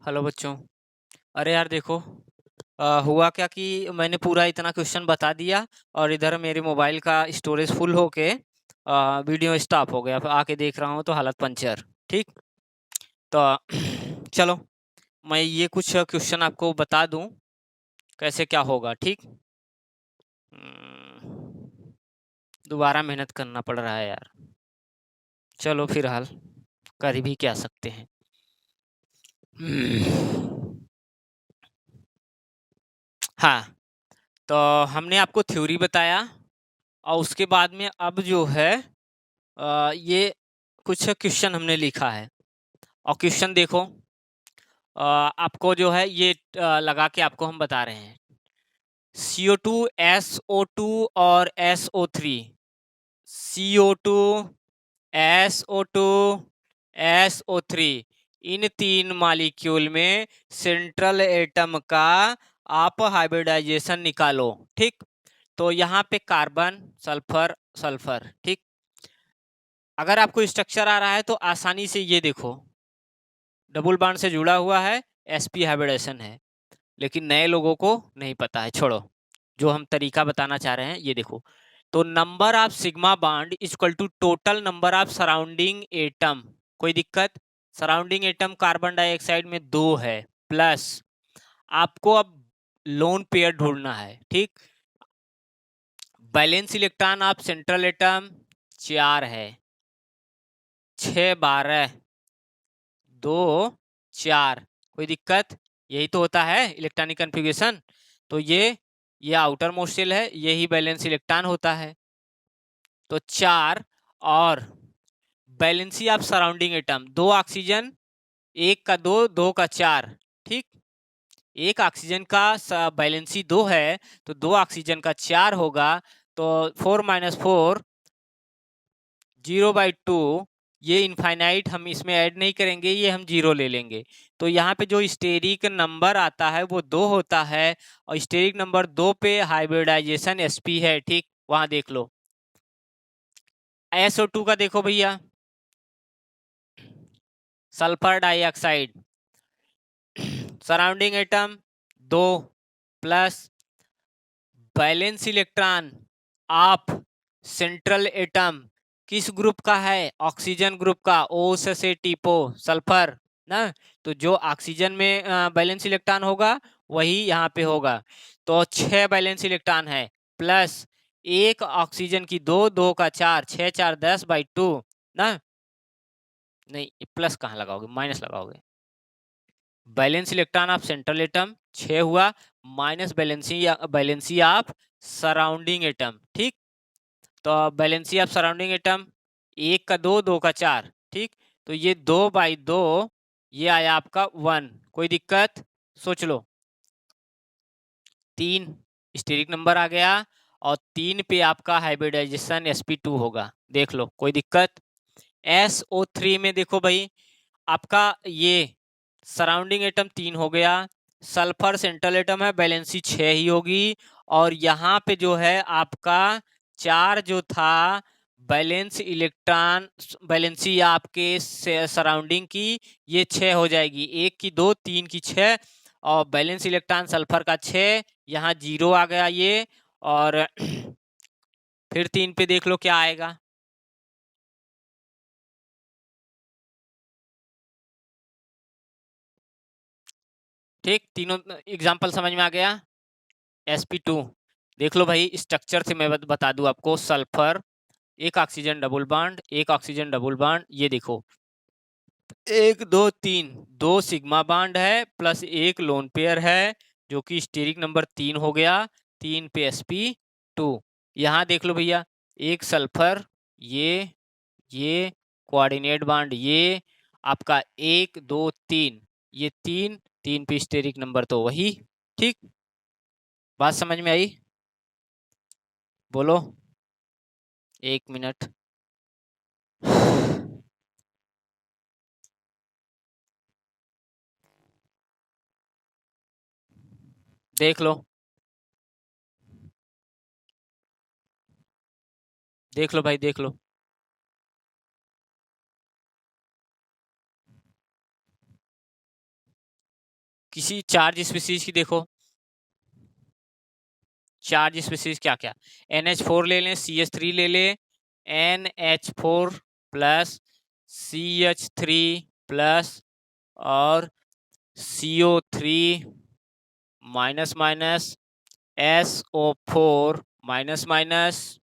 Hello बच्चों। अरे यार देखो, हुआ क्या कि मैंने पूरा इतना क्वेश्चन बता दिया और इधर मेरे मोबाइल का स्टोरेज फुल होके वीडियो स्टॉप हो गया। फिर आके देख रहा हूँ तो हालत पंचर। ठीक। तो चलो, मैं ये कुछ क्वेश्चन आपको बता दूं कैसे क्या होगा। ठीक। दोबारा मेहनत करना पड़ रहा है यार। चलो फिलहाल कर भी क्या सकते हैं। हाँ, तो हमने आपको थ्योरी बताया और उसके बाद में अब जो है ये कुछ क्वेश्चन हमने लिखा है। और क्वेश्चन देखो, आपको जो है ये लगा के आपको हम बता रहे हैं। CO2, SO2 और SO3। CO2, SO2, SO3, इन तीन मॉलिक्यूल में सेंट्रल एटम का आप हाइब्रिडाइजेशन निकालो। ठीक। तो यहाँ पे कार्बन, सल्फर, सल्फर। ठीक। अगर आपको स्ट्रक्चर आ रहा है तो आसानी से ये देखो, डबल बॉन्ड से जुड़ा हुआ है, sp हाइब्रिडेशन है। लेकिन नए लोगों को नहीं पता है, छोड़ो। जो हम तरीका बताना चाह रहे हैं ये देखो। तो number of sigma bond equal to total number of surrounding atom. कोई दिक्कत? सराउंडिंग एटम कार्बन डाइऑक्साइड में 2 है, प्लस आपको अब लोन पेयर ढूंढना है। ठीक। Balance electron of central atom 4 है, 6, 12, 2, 4। कोई दिक्कत? यही तो होता है इलेक्ट्रॉनिक कन्फिग्रेशन। तो ये आउटर मोस्ट शेल है, यही बैलेंस इलेक्ट्रॉन होता है। तो 4 और valency of surrounding atom, 2 oxygen, 1 का 2, 2 का 4। ठीक। एक ऑक्सीजन का बैलेंसी 2 है तो 2 ऑक्सीजन का 4 होगा। तो 4 - 4, 0/2। ये इनफाइनाइट हम इसमें ऐड नहीं करेंगे, ये हम 0 ले लेंगे। तो यहाँ पे जो स्टेरिक नंबर आता है वो 2 होता है और स्टेरिक नंबर 2 पे हाइब्रिडाइजेशन sp है। ठीक, वहां देख लो। SO2 का देखो भैया, sulphur dioxide, surrounding atom 2, plus balance electron of central atom किस ग्रुप का है? ऑक्सीजन ग्रुप का। O से टीपो सल्फर ना। तो जो ऑक्सीजन में बैलेंस इलेक्ट्रॉन होगा वही यहाँ पे होगा। तो 6 बैलेंस इलेक्ट्रॉन है, प्लस एक ऑक्सीजन की 2, 2 का 4, 6, 4, 10/2 ना। नहीं, प्लस कहाँ लगाओगे, माइनस लगाओगे। Balance electron of central atom 6 हुआ, minus valency of surrounding atom. ठीक। तो बैलेंसी ऑफ सराउंडिंग एटम 1 का 2, 2 का 4। ठीक। तो ये 2/2, ये आया आपका 1। कोई दिक्कत? सोच लो। 3 स्टेरिक नंबर आ गया और 3 पे आपका हाइब्रिडाइजेशन sp2 होगा। देख लो, कोई दिक्कत? SO3 में देखो भाई, आपका ये सराउंडिंग एटम 3 हो गया, सल्फर सेंट्रल एटम है, बैलेंसी 6 ही होगी। और यहाँ पे जो है आपका 4 जो था बैलेंस इलेक्ट्रॉन, बैलेंसी आपके सराउंडिंग की, ये 6 हो जाएगी। 1 की 2, 3 की 6 और बैलेंस इलेक्ट्रॉन सल्फर का 6, यहाँ 0 आ गया ये। और फिर 3 पे देख लो क्या आएगा। ठीक, तीनों एग्जाम्पल समझ में आ गया। sp2 देख लो भाई, स्ट्रक्चर से मैं बता दूं आपको। सल्फर, एक ऑक्सीजन डबल बॉन्ड, एक ऑक्सीजन डबल बॉन्ड, ये देखो 1, 2, 3, 2 सिग्मा बॉन्ड है प्लस एक लोन पेयर है जो कि स्टेरिक नंबर 3 हो गया। 3 पे sp2। यहाँ देख लो भैया, एक सल्फर, ये कोऑर्डिनेट बॉन्ड, ये आपका 1, 2, 3, ये 3, 3 पे स्टेरिक नंबर तो वही। ठीक, बात समझ में आई? बोलो, 1 मिनट। देख लो, देख लो भाई, देख लो। किसी चार्ज स्पीसीज की देखो, चार्ज स्पीसीज क्या क्या, NH4 ले लें, CH3 ले लें, NH4 प्लस CH3 प्लस और CO3 minus minus, SO4 minus minus,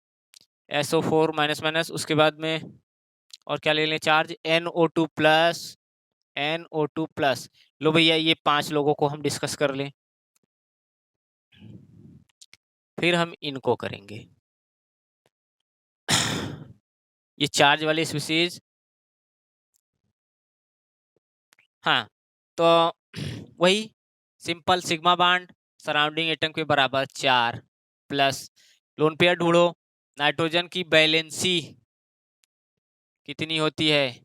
SO4 minus minus, उसके बाद में और क्या ले लें charge, NO2 plus, NO2 plus. लो भैया ये 5 लोगों को हम डिस्कस कर लें, फिर हम इनको करेंगे। ये चार्ज वाली स्पीसीज, हाँ तो वही simple sigma bond surrounding atom के बराबर 4 प्लस, लोन पेयर ढूंढो, नाइट्रोजन की बैलेंसी कितनी होती है,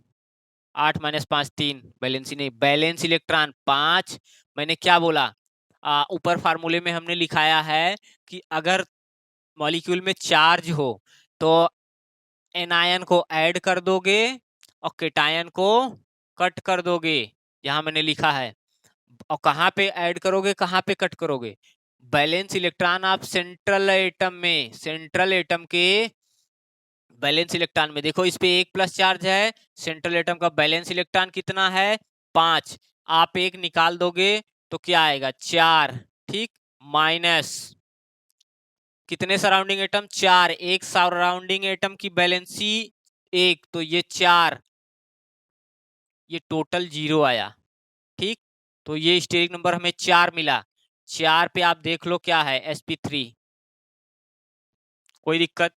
8 माइनस 5 3, बैलेंसी नहीं, बैलेंस इलेक्ट्रॉन 5। मैंने क्या बोला, ऊपर फार्मूले में हमने लिखाया है कि अगर मॉलिक्यूल में चार्ज हो तो एनायन को ऐड कर दोगे और केटायन को कट कर दोगे, यहाँ मैंने लिखा है। और कहाँ पे ऐड करोगे, कहाँ पे कट करोगे, बैलेंस इलेक्ट्रॉन आप सेंट्रल एटम में, सेंट्रल एटम के बैलेंस इलेक्ट्रॉन में देखो, इस पे 1 प्लस चार्ज है, सेंट्रल एटम का बैलेंस इलेक्ट्रॉन कितना है 5, आप एक निकाल दोगे तो क्या आएगा 4, ठीक, माइनस कितने सराउंडिंग एटम 4, एक सराउंडिंग एटम की बैलेंसी 1, तो ये 4, ये टोटल 0 आया, ठीक। तो ये स्टेरिक नंबर हमें 4 मिला, 4 पे आप देख लो क्या है sp3, कोई दिक्कत,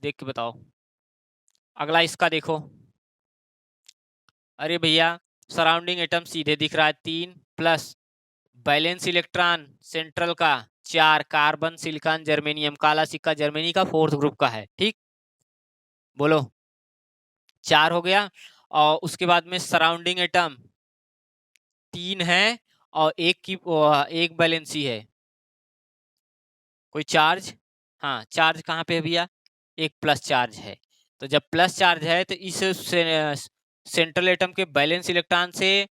देख के बताओ। अगला इसका देखो, अरे भैया सराउंडिंग एटम सीधे दिख रहा है 3 प्लस बैलेंस इलेक्ट्रॉन सेंट्रल का 4, कार्बन सिलिकॉन जर्मेनियम, काला सिक्का जर्मनी का 4th ग्रुप का है, ठीक, बोलो 4 हो गया। और उसके बाद में सराउंडिंग एटम 3 है और एक बैलेंसी है, कोई चार्ज, हाँ चार्ज कहाँ पे है भैया, एक प्लस चार्ज है, तो जब प्लस चार्ज है तो इस सेंट्रल एटम के बैलेंस इलेक्ट्रॉन से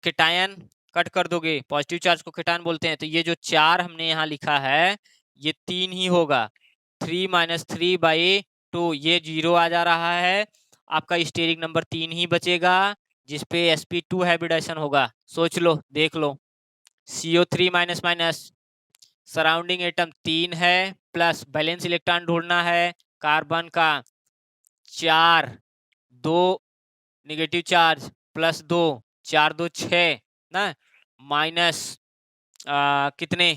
केटायन कट कर दोगे, पॉजिटिव चार्ज को केटायन बोलते हैं, तो ये जो 4 हमने यहाँ लिखा है ये 3 ही होगा, 3 माइनस 3 बाई 2, ये 0 आ जा रहा है, आपका स्टेरिक नंबर 3 ही बचेगा जिसपे sp2 हाइब्रिडाइजेशन होगा, सोच लो देख लो, CO3 minus minus, surrounding atom 3 है प्लस बैलेंस इलेक्ट्रॉन ढूंढना है, कार्बन का 4, 2 निगेटिव चार्ज प्लस 2, 4 2 6 ना, माइनस कितने,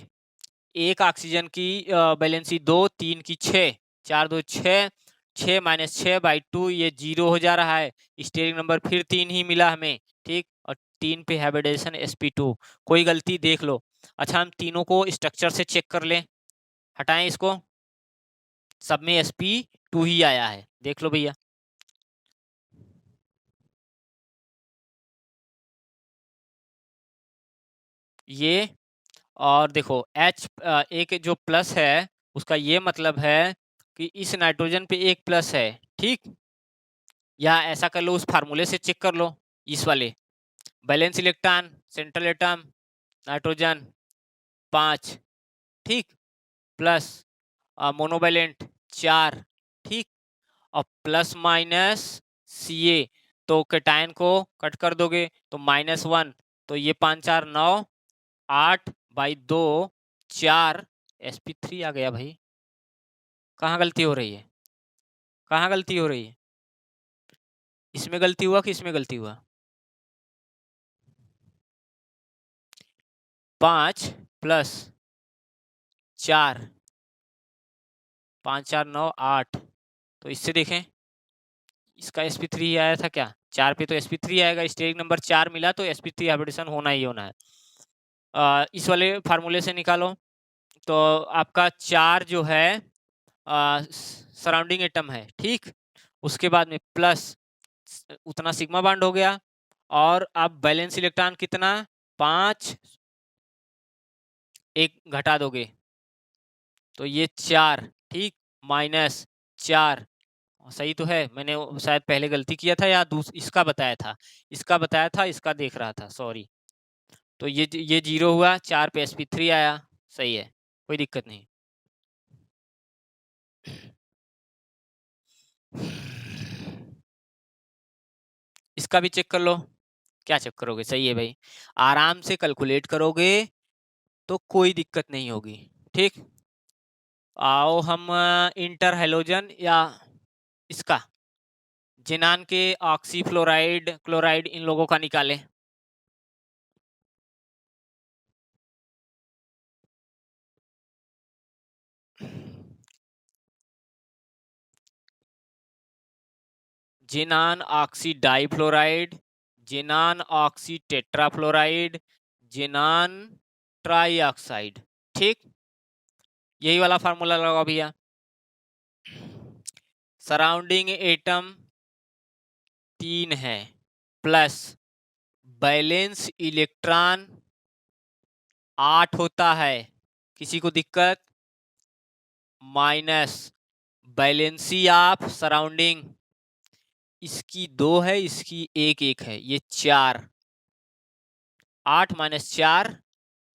एक ऑक्सीजन की बैलेंसी 2, 3 की 6, 4 2 6, 6 माइनस 6 बाई 2, ये 0 हो जा रहा है, स्टेरिक नंबर फिर 3 ही मिला हमें, ठीक, और 3 पे हाइब्रिडाइजेशन sp2, कोई गलती देख लो। अच्छा हम तीनों को स्ट्रक्चर से चेक कर लें, हटाएं इसको, सब में sp2 ही आया है, देख लो भैया, ये और देखो H एक जो प्लस है उसका ये मतलब है कि इस नाइट्रोजन पे एक प्लस है, ठीक, या ऐसा कर लो उस फार्मूले से चेक कर लो, इस वाले balance electron central atom nitrogen 5, ठीक, प्लस मोनोवैलेंट 4, ठीक, और प्लस माइनस Ca, तो कैटायन को कट कर दोगे तो -1, तो ये 5 4 9, 8 बाई 2, 4 sp3 आ गया भाई, कहाँ गलती हो रही है, कहाँ गलती हो रही है, इसमें गलती हुआ कि इसमें गलती हुआ, 5 प्लस 4, 5 4 9 8, तो इससे देखें इसका sp3 आया था क्या, 4 पे तो sp3 आएगा, स्टेरिक नंबर 4 मिला तो sp3 हाइब्रिडेशन होना ही होना है, इस वाले फार्मूले से निकालो, तो आपका 4 जो है सराउंडिंग एटम है, ठीक, उसके बाद में प्लस उतना सिग्मा बॉन्ड हो गया, और अब बैलेंस इलेक्ट्रॉन कितना 5, एक घटा दोगे तो ये 4, ठीक, -4, सही तो है, मैंने शायद पहले गलती किया था या इसका बताया था, इसका देख रहा था, सॉरी। तो ये 0 हुआ, 4 पे sp3 आया, सही है, कोई दिक्कत नहीं। इसका भी चेक कर लो। क्या चेक करोगे, सही है भाई, आराम से कैलकुलेट करोगे तो कोई दिक्कत नहीं होगी। ठीक, आओ हम इंटर हेलोजन या इसका जिनान के ऑक्सी फ्लोराइड क्लोराइड इन लोगों का निकालें। जिनान oxy difluoride, जिनान oxy tetrafluoride, जिनान trioxide. ठीक, यही वाला फार्मूला लगाओ भैया। सराउंडिंग एटम 3 है, प्लस बैलेंस इलेक्ट्रॉन 8 होता है, किसी को दिक्कत? माइनस बैलेंसी ऑफ सराउंडिंग, इसकी 2 है, इसकी 1 है, ये 4, 8 माइनस 4,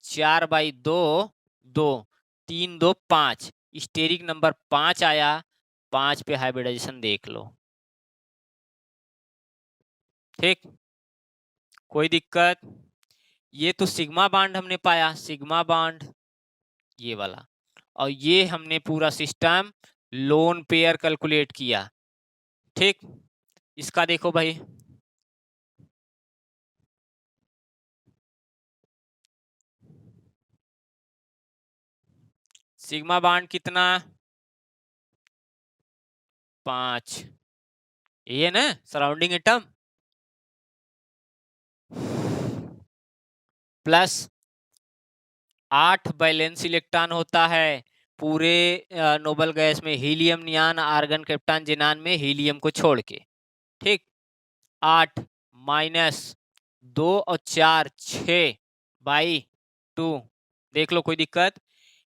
4/2, 2, 3 2 5, स्टेरिक नंबर 5 आया, 5 पे हाइब्रिडाइजेशन देख लो। ठीक, कोई दिक्कत? ये तो सिग्मा बॉन्ड हमने पाया, सिग्मा बॉन्ड ये वाला, और ये हमने पूरा सिस्टम लोन पेयर कैलकुलेट किया। ठीक, इसका देखो भाई, सिग्मा बॉन्ड कितना? 5, ये ना surrounding atom, plus 8 balance electron होता है पूरे नोबल गैस में, हीलियम नियान आर्गन क्रिप्टॉन जिनान में हीलियम को छोड़ के। ठीक, 8 माइनस 2 और 4, 6/2, देख लो कोई दिक्कत?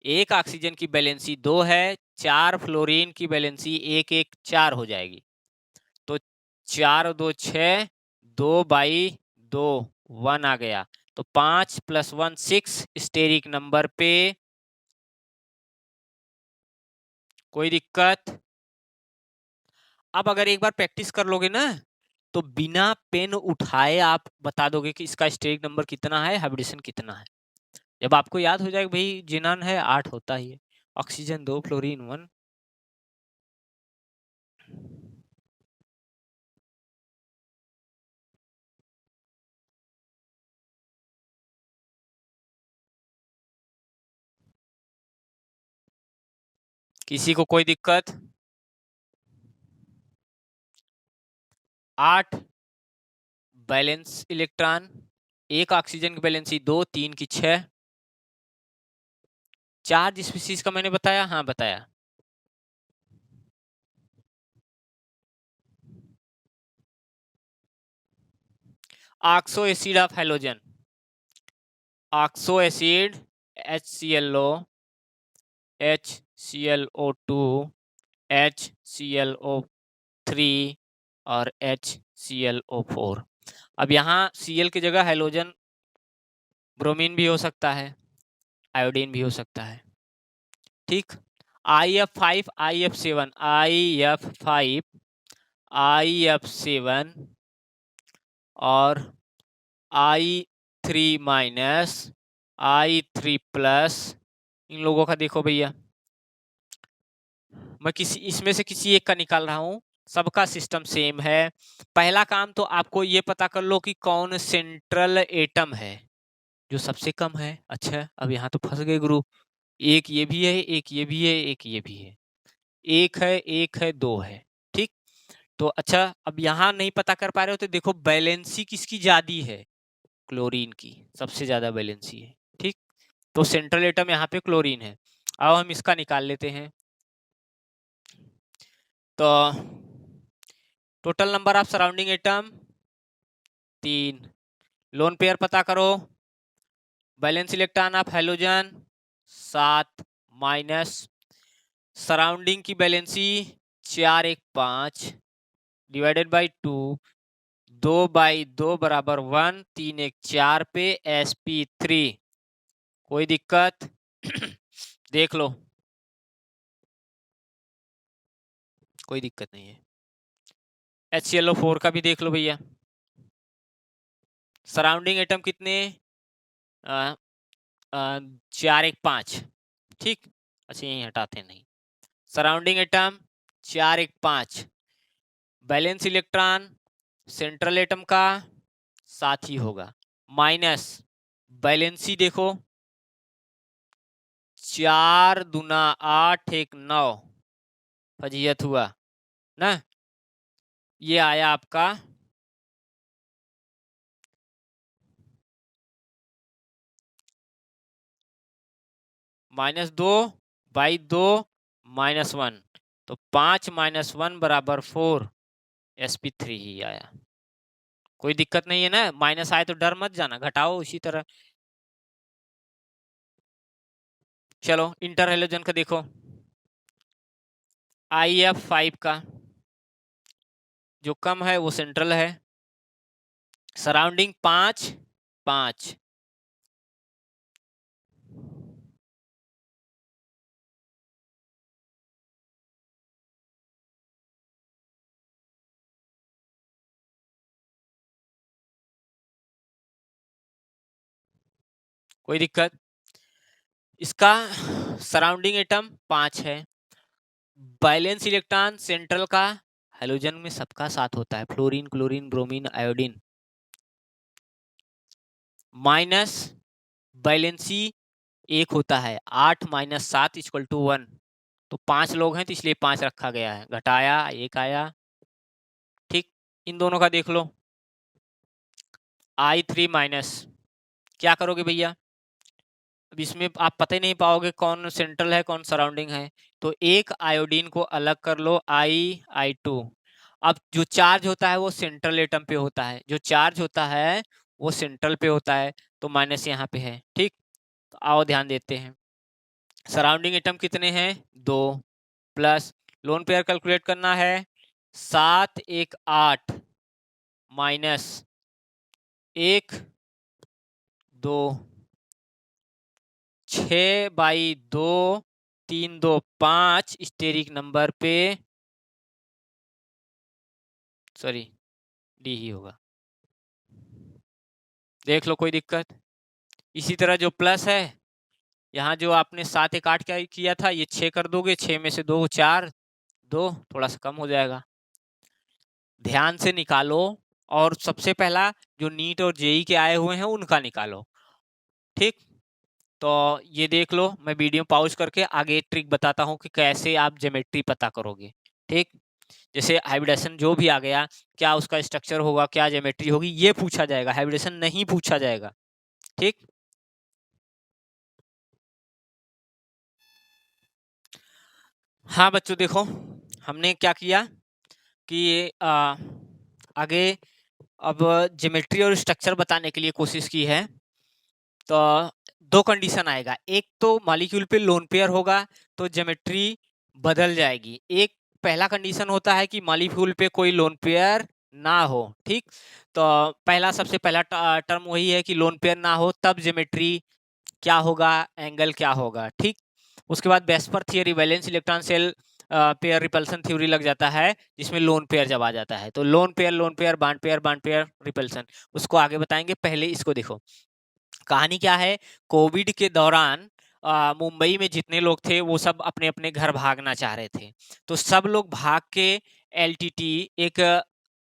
एक ऑक्सीजन की बैलेंसी 2 है, 4 फ्लोरीन की बैलेंसी 1 1 4 हो जाएगी, तो 4 और 2 6, 2/2 1 आ गया, तो 5 + 1 6 स्टेरिक नंबर पे। कोई दिक्कत? अब अगर एक बार प्रैक्टिस कर लोगे ना, तो बिना पेन उठाए आप बता दोगे कि इसका स्टेरिक नंबर कितना है, हाइब्रिडेशन कितना है। जब आपको याद हो जाएगा भाई जिनान है 8 होता ही है, ऑक्सीजन 2 फ्लोरीन 1। किसी को कोई दिक्कत? 8 बैलेंस इलेक्ट्रॉन, एक ऑक्सीजन की बैलेंसी 2, 3 की 6, चार्ज स्पीशीज का मैंने बताया, हाँ बताया। Oxo acid of halogen, oxo acid HClO, HClO2, HClO3 और HClO4। अब यहाँ Cl की जगह हेलोजन ब्रोमीन भी हो सकता है, आयोडीन भी हो सकता है। ठीक, IF5, IF7, IF5, IF7 और I3-, I3+, इन लोगों का देखो भैया, मैं किसी इसमें से किसी एक का निकाल रहा हूं, सबका सिस्टम सेम है। पहला काम तो आपको ये पता कर लो कि कौन सेंट्रल एटम है जो सबसे कम है। अच्छा, अब यहाँ तो फंस गए गुरु, एक ये भी है, एक ये भी है, एक ये भी है, एक है, एक है, 2 है। ठीक, तो अच्छा, अब यहाँ नहीं पता कर पा रहे हो तो देखो बैलेंसी किसकी ज्यादा है, क्लोरीन की सबसे ज्यादा बैलेंसी है। ठीक, तो सेंट्रल एटम यहाँ पे क्लोरीन है। अब हम इसका निकाल लेते हैं, तो total number of surrounding atom 3, lone pair पता करो, balance electron of halogen 7 minus surrounding की बैलेंसी 4 1 5 डिवाइडेड बाई 2, 2/2 बराबर 1, 3 1 4 पे sp3। कोई दिक्कत? देख लो, कोई दिक्कत नहीं है। HClO4 का भी देख लो भैया। सराउंडिंग एटम कितने? 4 1 5, ठीक। अच्छा यही हटाते नहीं। Surrounding atom 4 1 5, balance electron central atom का साथ ही होगा, माइनस बैलेंसी देखो 4 दूना 8 1 9, फजीयत हुआ ना। ये आया आपका -2/2 -1, तो 5 - 1 बराबर 4, sp3 ही आया। कोई दिक्कत नहीं है ना, माइनस आए तो डर मत जाना, घटाओ उसी तरह। चलो इंटर हैलोजन का देखो, IF5 का जो कम है वो सेंट्रल है, सराउंडिंग 5 5, कोई दिक्कत? इसका सराउंडिंग एटम 5 है, बैलेंस इलेक्ट्रॉन सेंट्रल का हैलोजन में सबका साथ होता है, fluorine chlorine bromine iodine, minus valency 1 होता है, 8 - 7 = 1, तो 5 लोग हैं तो इसलिए 5 रखा गया है, घटाया 1 आया, ठीक। इन दोनों का देख लो, I3-, क्या करोगे भैया? अब इसमें आप पता ही नहीं पाओगे कौन सेंट्रल है कौन सराउंडिंग है, तो एक आयोडीन को अलग कर लो, I2। अब जो चार्ज होता है वो सेंट्रल एटम पे होता है, जो चार्ज होता है वो सेंट्रल पे होता है, तो माइनस यहाँ पे है, ठीक। तो आओ ध्यान देते हैं, सराउंडिंग एटम कितने हैं? 2, प्लस लोन पेयर कैलकुलेट करना है, 7 1 8 माइनस 1 2, 6/2 3 2 5 स्टेरिक नंबर पे, सॉरी डी ही होगा, देख लो कोई दिक्कत? इसी तरह जो प्लस है, यहाँ जो आपने 7 1 8 क्या किया था, ये 6 कर दोगे, 6 में से 2 4, 2 थोड़ा सा कम हो जाएगा, ध्यान से निकालो। और सबसे पहला जो नीट और जेई के आए हुए हैं उनका निकालो, ठीक। तो ये देख लो, मैं वीडियो पॉज करके आगे ट्रिक बताता हूँ कि कैसे आप ज्योमेट्री पता करोगे, ठीक। जैसे हाइब्रिडेशन जो भी आ गया, क्या उसका स्ट्रक्चर होगा, क्या ज्योमेट्री होगी, ये पूछा जाएगा, हाइब्रिडेशन नहीं पूछा जाएगा, ठीक। हाँ बच्चों देखो, हमने क्या किया कि आगे अब ज्योमेट्री और स्ट्रक्चर बताने के लिए कोशिश की है। तो 2 कंडीशन आएगा, एक तो मॉलिक्यूल पे लोन पेयर होगा तो ज्योमेट्री बदल जाएगी, एक पहला कंडीशन होता है कि मॉलिक्यूल पे कोई लोन पेयर ना हो, ठीक। तो पहला सबसे पहला टर्म वही है कि लोन पेयर ना हो, तब ज्योमेट्री क्या होगा, एंगल क्या होगा, ठीक। उसके बाद VSEPR theory, valence electron shell pair repulsion theory लग जाता है, जिसमें लोन पेयर जब आ जाता है, तो lone pair bond pair repulsion, उसको आगे बताएंगे, पहले इसको देखो। कहानी क्या है, कोविड के दौरान मुंबई में जितने लोग थे वो सब अपने अपने घर भागना चाह रहे थे, तो सब लोग भाग के LTT एक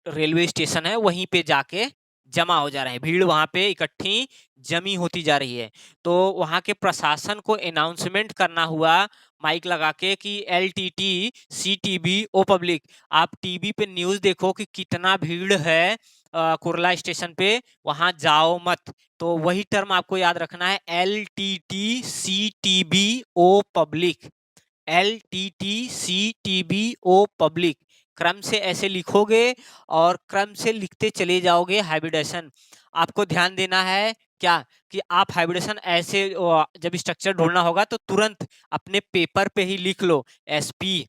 रेलवे स्टेशन है वहीं पे जाके जमा हो जा रहे हैं, भीड़ वहां पे इकट्ठी जमी होती जा रही है। तो वहां के प्रशासन को अनाउंसमेंट करना हुआ माइक लगा के कि LTT CTB ओ पब्लिक, आप टीवी पे न्यूज देखो कि कितना भीड़ है कुर्ला स्टेशन पे, वहां जाओ मत। तो वही टर्म आपको याद रखना है, LTT CTB ओ पब्लिक, LTT CTB ओ पब्लिक, क्रम से ऐसे लिखोगे और क्रम से लिखते चले जाओगे हाइब्रिडेशन। आपको ध्यान देना है क्या कि आप हाइब्रिडेशन ऐसे जब स्ट्रक्चर ढूंढना होगा तो तुरंत अपने पेपर पे ही लिख लो, SP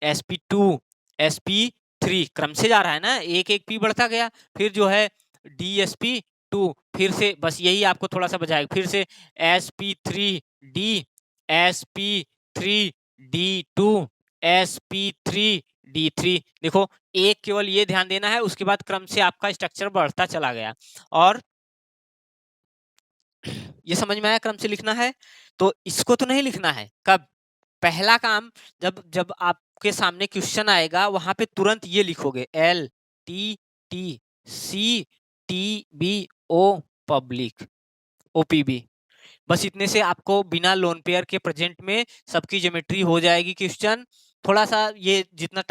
SP2 sp3 क्रम से जा रहा है ना, एक एक p बढ़ता गया, फिर जो है dsp2, फिर से बस यही आपको थोड़ा सा बचाएगा, फिर से sp3d, sp3d2, sp3d3। देखो एक केवल ये ध्यान देना है, उसके बाद क्रम से आपका स्ट्रक्चर बढ़ता चला गया। और ये समझ में आया क्रम से लिखना है, तो इसको तो नहीं लिखना है। कब? पहला काम, जब जब आपके सामने क्वेश्चन आएगा वहां पे तुरंत ये लिखोगे LTTCTBO पब्लिक OPB। बस इतने से आपको बिना लोन पेयर के प्रेजेंट में सबकी ज्योमेट्री हो जाएगी। क्वेश्चन थोड़ा सा ये जितना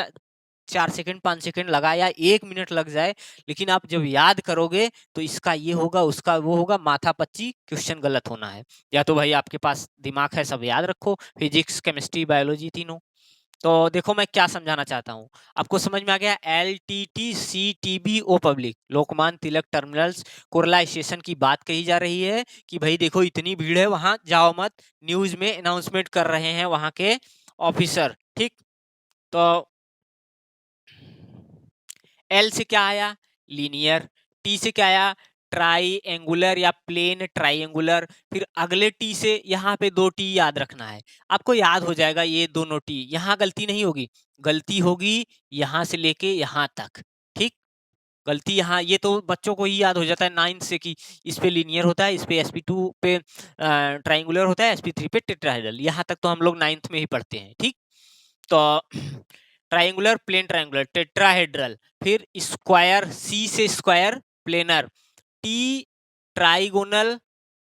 4 सेकंड 5 सेकंड लगा या 1 मिनट लग जाए, लेकिन आप जब याद करोगे तो इसका ये होगा, उसका वो होगा, माथा पच्ची क्वेश्चन गलत होना है। या तो भाई आपके पास दिमाग है, सब याद रखो, फिजिक्स केमिस्ट्री बायोलॉजी तीनों। तो देखो मैं क्या समझाना चाहता हूँ, आपको समझ में आ गया? LTTCTBO public, Lokmanya Tilak terminals Kurla station की बात कही जा रही है कि भाई देखो इतनी भीड़ है, वहां जाओ मत, न्यूज में अनाउंसमेंट कर रहे हैं वहां के ऑफिसर। ठीक, तो एल से क्या आया? लीनियर। टी से क्या आया? ट्राई एंगुलर या प्लेन ट्राइंगुलर। फिर अगले टी से यहाँ पे 2 टी याद रखना है, आपको याद हो जाएगा ये दोनों टी, यहाँ गलती नहीं होगी। गलती होगी यहाँ से लेके यहाँ तक। ठीक, गलती यहाँ, ये तो बच्चों को ही याद हो जाता है 9th से कि इस पे लीनियर होता है, इस पे sp2 पे ट्राइंगुलर होता है, sp3 पे टेट्राहेड्रल। यहाँ तक तो हम लोग 9th में ही पढ़ते हैं। ठीक, तो ट्राइंगुलर प्लेन ट्राइंगुलर टेट्राहेड्रल, फिर स्क्वायर, सी से स्क्वायर प्लेनर, टी ट्राइगोनल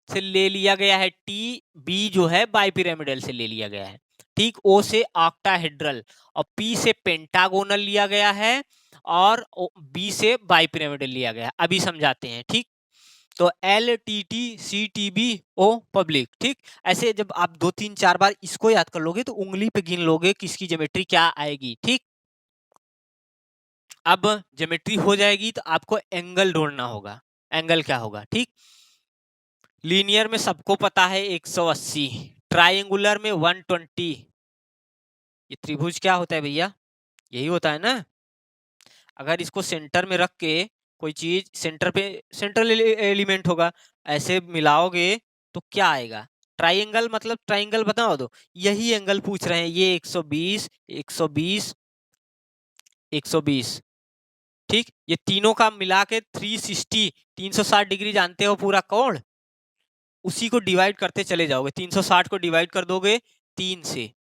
से ले लिया गया है, टी बी जो है बाइपिरामिडल से ले लिया गया है। ठीक, ओ से ऑक्टाहेड्रल, और पी से पेंटागोनल लिया गया है, और बी से बाइपिरामिडल लिया गया है। अभी समझाते हैं। ठीक, तो LTTCTBO पब्लिक। ठीक, ऐसे जब आप 2 3 4 बार इसको याद कर लोगे तो उंगली पे गिन लोगे किसकी ज्योमेट्री क्या आएगी। ठीक, अब ज्योमेट्री हो जाएगी तो आपको एंगल ढूंढना होगा। एंगल क्या होगा? ठीक, लीनियर में सबको पता है 180, ट्राइंगुलर में 120। ये त्रिभुज क्या होता है भैया? यही होता है ना। अगर इसको सेंटर में रख के कोई चीज सेंटर पे, सेंट्रल एलिमेंट होगा, ऐसे मिलाओगे तो क्या आएगा? ट्राइंगल, मतलब ट्राइंगल बताओ दो, यही एंगल पूछ रहे हैं। ये 120 120 120। ठीक, ये तीनों का मिला के 360 360 डिग्री जानते हो पूरा कोण, उसी को डिवाइड करते चले जाओगे। 360 को डिवाइड कर दोगे 3 से,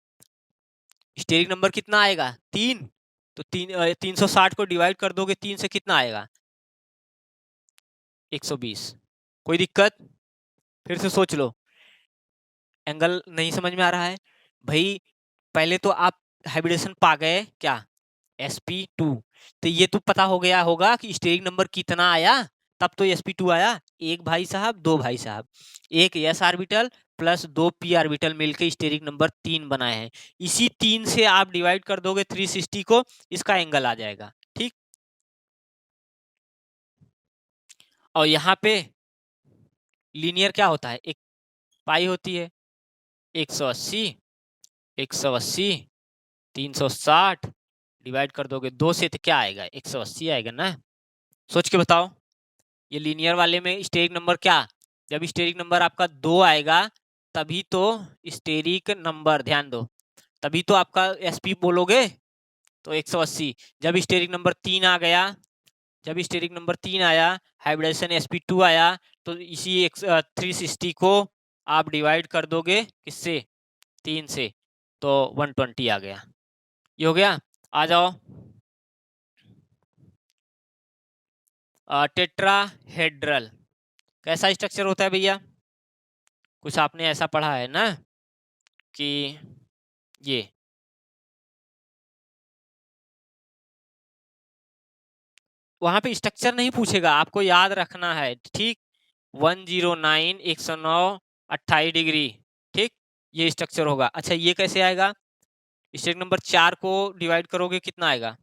स्टेरिक नंबर कितना आएगा? 3। तो 360 को डिवाइड कर दोगे 3 से, कितना आएगा? 120। कोई दिक्कत? फिर से सोच लो। एंगल नहीं समझ में आ रहा है भाई? पहले तो आप हाइब्रिडेशन पा गए क्या? sp2। तो ये तो पता हो गया होगा कि स्टेरिक नंबर कितना आया, तब तो sp2 आया। एक भाई साहब, दो भाई साहब, एक s orbital plus 2 p orbital मिलकर स्टेरिक नंबर 3 बनाए हैं। इसी 3 से आप डिवाइड कर दोगे 360 को, इसका एंगल आ जाएगा। ठीक, और यहाँ पे लीनियर क्या होता है? एक पाई होती है। 180 180 360 डिवाइड कर दोगे 2 से, तो क्या आएगा? 180 आएगा ना। सोच के बताओ। ये लीनियर वाले में स्टेरिक नंबर क्या, जब स्टेरिक नंबर आपका 2 आएगा तभी तो स्टेरिक नंबर, ध्यान दो, तभी तो आपका sp बोलोगे। तो 180, जब स्टेरिक नंबर 3 आ गया, जब स्टेरिक नंबर 3 आया, हाइब्रिडेशन sp2 आया, तो इसी 360 को आप डिवाइड कर दोगे किससे? 3 से, तो 120 आ गया। ये हो गया। आ जाओ, टेट्राहेड्रल कैसा स्ट्रक्चर होता है भैया? कुछ आपने ऐसा पढ़ा है ना कि ये वहां पे स्ट्रक्चर नहीं पूछेगा, आपको याद रखना है। ठीक, 109 109 28 डिग्री। ठीक, ये स्ट्रक्चर होगा। अच्छा, ये कैसे आएगा? स्टेप नंबर 4 को डिवाइड करोगे, कितना आएगा?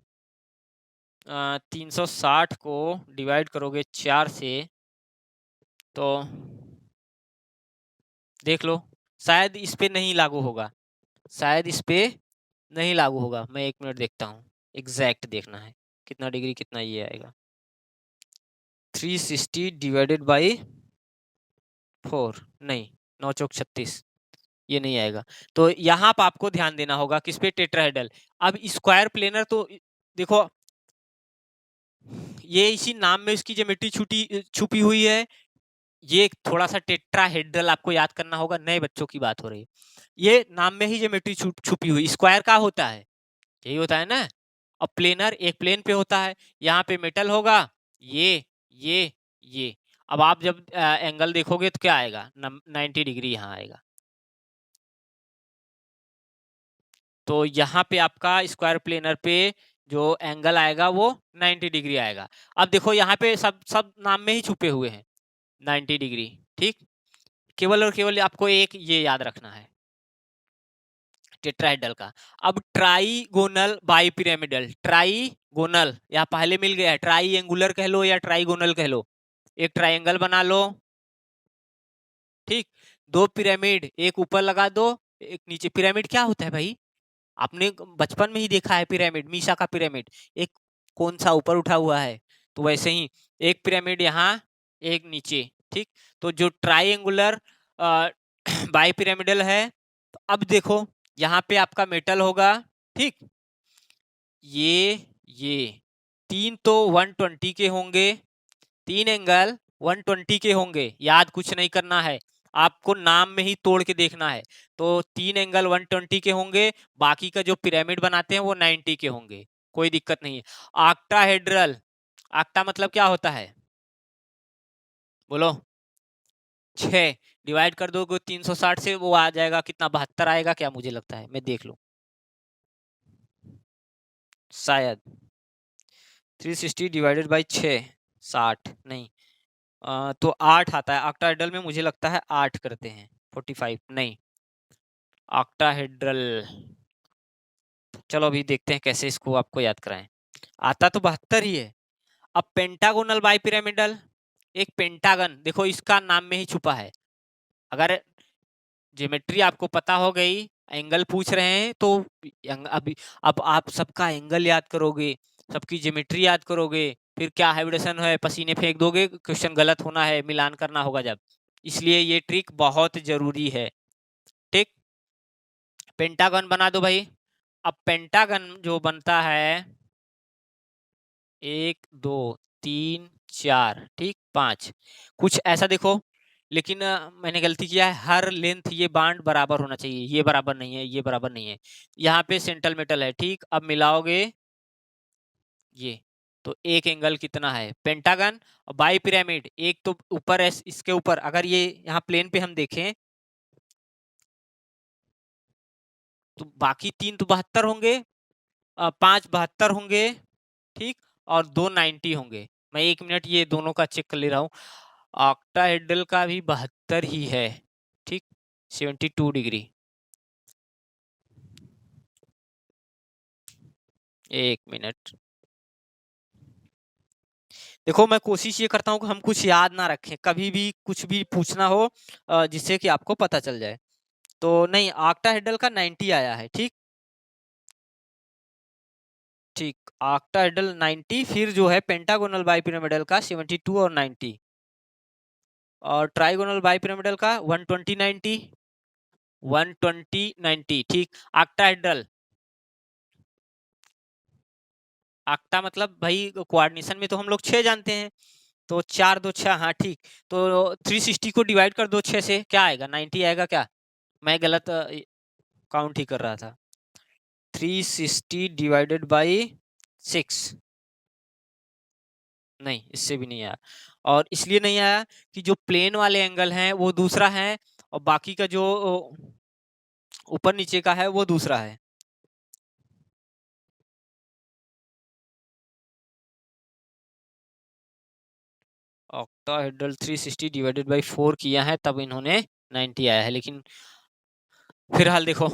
360 को डिवाइड करोगे 4 से, तो देख लो, शायद इस पे नहीं लागू होगा, शायद इस पे नहीं लागू होगा। मैं 1 मिनट देखता हूँ। एग्जैक्ट देखना है कितना डिग्री कितना ये आएगा। 360 डिवाइडेड बाई 4, नहीं 9 चौक 36, ये नहीं आएगा। तो यहाँ पर आपको ध्यान देना होगा किस पे, टेट्राहेड्रल। अब स्क्वायर प्लेनर तो देखो ये इसी नाम में इसकी ज्योमेट्री छुपी हुई है। ये थोड़ा सा टेट्राहेड्रल आपको याद करना होगा, नए बच्चों की बात हो रही है। ये नाम में ही ज्योमेट्री छुपी हुई। स्क्वायर का होता है, यही होता है ना। अब प्लेनर एक प्लेन पे होता है, यहाँ पे मेटल होगा, ये ये ये। अब आप जब एंगल देखोगे तो क्या आएगा, 90 डिग्री यहाँ आएगा। तो यहाँ पे आपका स्क्वायर प्लेनर पे जो एंगल आएगा वो 90 डिग्री आएगा। अब देखो यहाँ पे सब सब नाम में ही छुपे हुए हैं 90 डिग्री, ठीक। केवल और केवल आपको एक ये याद रखना है टेट्राहेड्रल का। अब ट्राइगोनल बाइपिरामिडल, ट्राइगोनल या पहले मिल गया है, ट्राइएंगुलर कह लो या ट्राइगोनल कह लो। एक ट्राइंगल बना लो, ठीक। दो पिरामिड, एक ऊपर लगा दो एक नीचे। पिरामिड क्या होता है भाई, आपने बचपन में ही देखा है पिरामिड, मीसा का पिरामिड, एक कौन सा ऊपर उठा हुआ है। तो वैसे ही एक पिरामिड यहाँ एक नीचे, ठीक। तो जो ट्राइएंगुलर बाई पिरामिडल है, तो अब देखो यहाँ पे आपका मेटल होगा, ठीक। ये तीन तो 120 के होंगे, तीन एंगल 120 के होंगे, याद कुछ नहीं करना है, आपको नाम में ही तोड़ के देखना है। तो तीन एंगल 120 के होंगे, बाकी का जो पिरामिड बनाते हैं वो 90 के होंगे, कोई दिक्कत नहीं है। ऑक्टाहेड्रल, ऑक्टा मतलब क्या होता है बोलो, 6 डिवाइड कर दोगे 360 से, वो आ जाएगा कितना, 72 आएगा क्या, मुझे लगता है, मैं देख लूं शायद। 360 डिवाइडेड बाई 6, 60 नहीं, तो 8 आता है ऑक्टाहेड्रल में, मुझे लगता है 8 करते हैं, 45 नहीं, ऑक्टाहेड्रल। चलो अभी देखते हैं कैसे इसको आपको याद कराएं। आता तो 72 ही है। अब पेंटागोनल बाइपिरामिडल, एक पेंटागन देखो इसका नाम में ही छुपा है। अगर ज्योमेट्री आपको पता हो गई, एंगल पूछ रहे हैं तो अभी अब आप सबका एंगल याद करोगे, सबकी ज्योमेट्री याद करोगे, फिर क्या हाइब्रिडेशन है पसीने फेंक दोगे, क्वेश्चन गलत होना है, मिलान करना होगा जब, इसलिए ये ट्रिक बहुत जरूरी है, ठीक। पेंटागन बना दो भाई। अब पेंटागन जो बनता है 1 2 3 4, ठीक, 5, कुछ ऐसा देखो। लेकिन मैंने गलती किया है, हर लेंथ ये बांड बराबर होना चाहिए, ये बराबर नहीं है, ये बराबर नहीं है। यहाँ पे सेंट्रल मेटल है, ठीक। अब मिलाओगे ये, तो एक एंगल कितना है पेंटागन। और बाई पिरामिड एक तो ऊपर है, इसके ऊपर अगर ये यहाँ प्लेन पे हम देखें तो बाकी तीन तो 72 होंगे, 5 72 होंगे, ठीक। और 2 90 होंगे। मैं 1 मिनट ये दोनों का चेक कर ले रहा हूँ। ऑक्टाहेड्रल का भी 72 ही है, ठीक, 72 डिग्री। 1 मिनट, देखो मैं कोशिश ये करता हूँ कि हम कुछ याद ना रखें, कभी भी कुछ भी पूछना हो जिससे कि आपको पता चल जाए। तो नहीं, ऑक्टाहेड्रल का 90 आया है, ठीक, ठीक। ऑक्टाहेड्रल 90, फिर जो है पेंटागोनल बाइपिरामिडल का 72 और 90, और ट्राइगोनल बाइपिरामिडल का 120 90, 120 90, ठीक। ऑक्टाहेड्रल, ऑक्टा मतलब भाई कोऑर्डिनेशन में तो हम लोग 6 जानते हैं, तो 4 2 6, हाँ ठीक। तो 360 को डिवाइड कर दो 6 से, क्या आएगा, 90 आएगा क्या, मैं गलत काउंट ही कर रहा था। 360 डिवाइडेड बाई 6, नहीं इससे भी नहीं आया। और इसलिए नहीं आया कि जो प्लेन वाले एंगल हैं वो दूसरा है, और बाकी का जो ऊपर नीचे का है वो दूसरा है। ऑक्टाहेड्रल 360 डिवाइडेड बाई 4 किया है तब इन्होंने 90 आया है, लेकिन फिलहाल देखो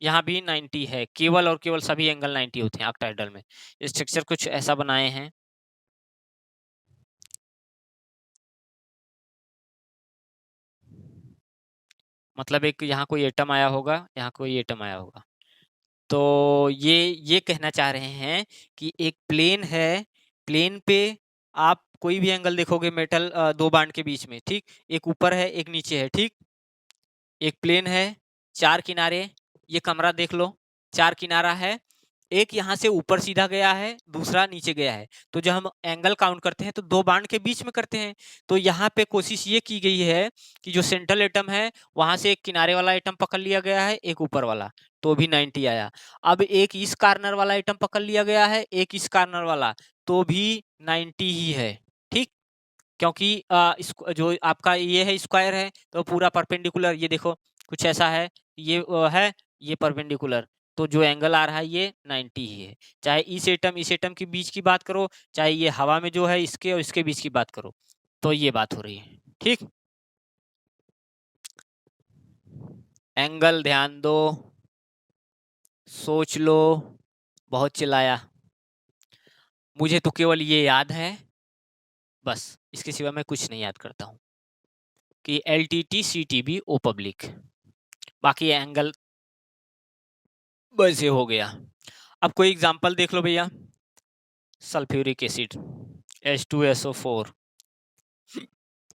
यहाँ भी 90 है, केवल और केवल सभी एंगल 90 होते हैं ऑक्टाहेड्रल में। स्ट्रक्चर कुछ ऐसा बनाए हैं, मतलब एक यहाँ कोई एटम आया होगा, यहाँ कोई एटम आया होगा, तो ये कहना चाह रहे हैं कि एक प्लेन है, प्लेन पे आप कोई भी एंगल देखोगे मेटल दो बांड के बीच में, ठीक, एक ऊपर है एक नीचे है, ठीक, एक प्लेन है, चार किनारे, ये कमरा देख लो, चार किनारा है, एक यहाँ से ऊपर सीधा गया है, दूसरा नीचे गया है। तो जब हम एंगल काउंट करते हैं तो दो बांड के बीच में करते हैं। तो यहाँ पे कोशिश ये की गई है कि जो सेंट्रल एटम है वहां से एक किनारे वाला एटम पकड़ लिया गया है, एक ऊपर वाला, तो भी 90 आया। अब एक इस कार्नर वाला एटम पकड़ लिया गया है, एक इस कार्नर वाला, तो भी 90 ही है, ठीक, क्योंकि जो आपका ये है स्क्वायर है तो पूरा परपेंडिकुलर, ये देखो कुछ ऐसा है, ये है, ये परपेंडिकुलर, तो जो एंगल आ रहा है ये 90 ही है। चाहे इस एटम के बीच की बात करो, चाहे ये हवा में जो है इसके और इसके बीच की बात करो, तो ये बात हो रही है, ठीक। एंगल ध्यान दो, सोच लो, बहुत चिल्लाया, मुझे तो केवल ये याद है, बस इसके सिवा मैं कुछ नहीं याद करता हूँ कि LTT CTB O पब्लिक, बाकी एंगल बस ये हो गया। अब कोई एग्जांपल देख लो भैया, sulphuric acid H2SO4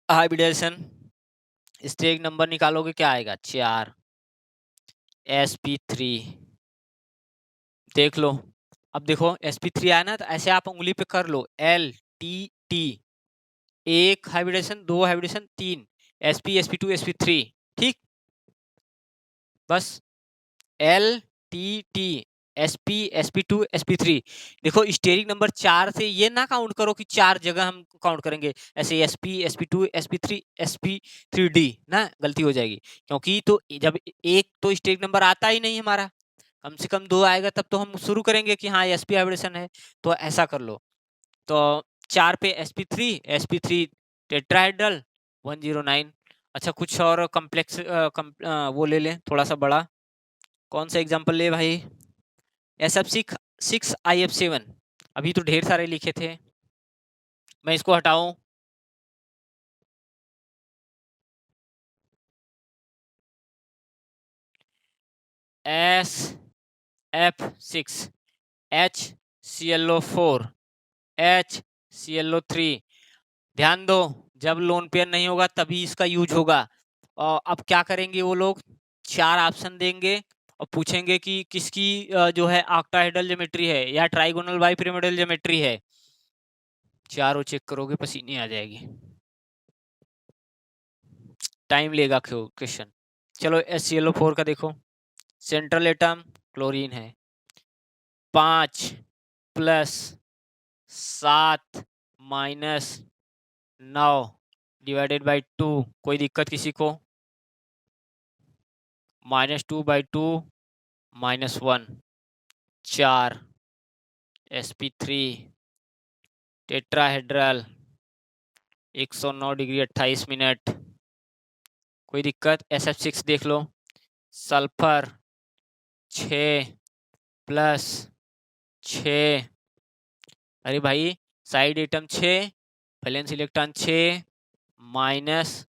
hybridisation, stage number निकालोगे क्या आएगा, 4, sp3, देख लो। अब देखो sp3 आया ना, तो ऐसे आप उंगली पे कर लो, LTT, एक हाइब्रिडेशन, दो हाइब्रिडेशन, तीन, sp sp2 sp3, ठीक, बस LTT SP SP2 SP3। देखो स्टेरिक नंबर 4 से ये ना काउंट करो कि 4 जगह हम काउंट करेंगे, ऐसे SP SP2 SP3 SP3D ना, गलती हो जाएगी, क्योंकि तो जब एक तो स्टेरिक नंबर आता ही नहीं हमारा, कम से कम 2 आएगा तब तो हम शुरू करेंगे कि हाँ SP हाइब्रिडेशन है, तो ऐसा कर लो। तो 4 पे SP3 टेट्राहेड्रल 109। अच्छा कुछ और कम्प्लेक्स वो ले लें थोड़ा सा बड़ा, कौन सा एग्जांपल ले भाई, SF6IF7, अभी तो ढेर सारे लिखे थे, मैं इसको हटाऊं, SF6 HClO4 HClO3, ध्यान दो, जब लोन पेयर नहीं होगा तभी इसका यूज होगा। और अब क्या करेंगे वो लोग, 4 ऑप्शन देंगे और पूछेंगे कि किसकी जो है ऑक्टाहेड्रल ज्योमेट्री है या ट्राइगोनल बाइपिरामिडल ज्योमेट्री है, चारों चेक करोगे पसीने आ जाएगी, टाइम लेगा क्वेश्चन। चलो HClO4 का देखो, सेंट्रल एटम क्लोरीन है, 5 प्लस 7 माइनस 9 डिवाइडेड बाई 2, कोई दिक्कत किसी को, -2/2 -1, 4 sp3 टेट्राहेड्रल 109 डिग्री 28 मिनट, कोई दिक्कत। SF6 देख लो, सल्फर 6 प्लस 6, अरे भाई side atom 6, valence electron 6 minus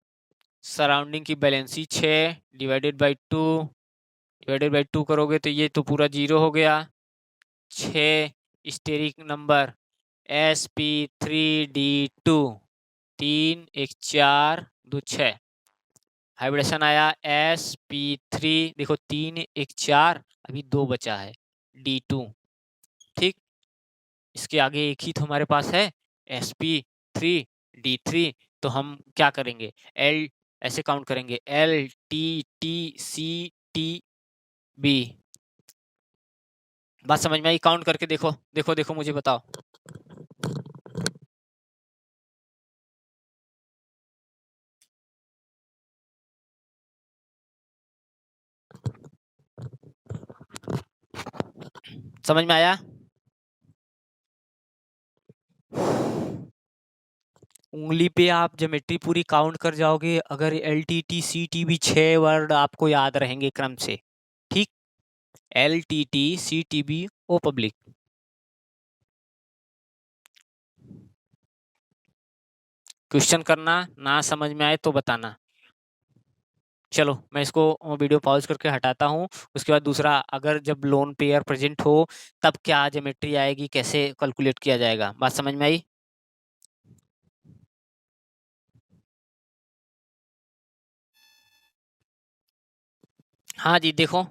surrounding की वैलेंसी 6 डिवाइडेड बाई 2 करोगे तो ये तो पूरा 0 हो गया। 6 स्टेरिक नंबर sp3d2, 3 1 4 2 6, हाइब्रिडेशन आया sp3, देखो 3 1 4, अभी 2 बचा है d2, ठीक, इसके आगे एक ही तो हमारे पास है sp3d3, तो हम क्या करेंगे, L ऐसे काउंट करेंगे, LTTCTB, बात समझ में आई, काउंट करके देखो देखो देखो मुझे बताओ, समझ में आया। उंगली पे आप ज्योमेट्री पूरी काउंट कर जाओगे अगर LTTCTB 6 वर्ड आपको याद रहेंगे क्रम से, ठीक, LTTCTB ओ पब्लिक। क्वेश्चन करना, ना समझ में आए तो बताना। चलो मैं इसको वीडियो पॉज करके हटाता हूँ। उसके बाद दूसरा, अगर जब लोन पेयर प्रेजेंट हो तब क्या ज्योमेट्री आएगी, कैसे कैलकुलेट किया जाएगा, बात समझ में आई? हाँ जी, देखो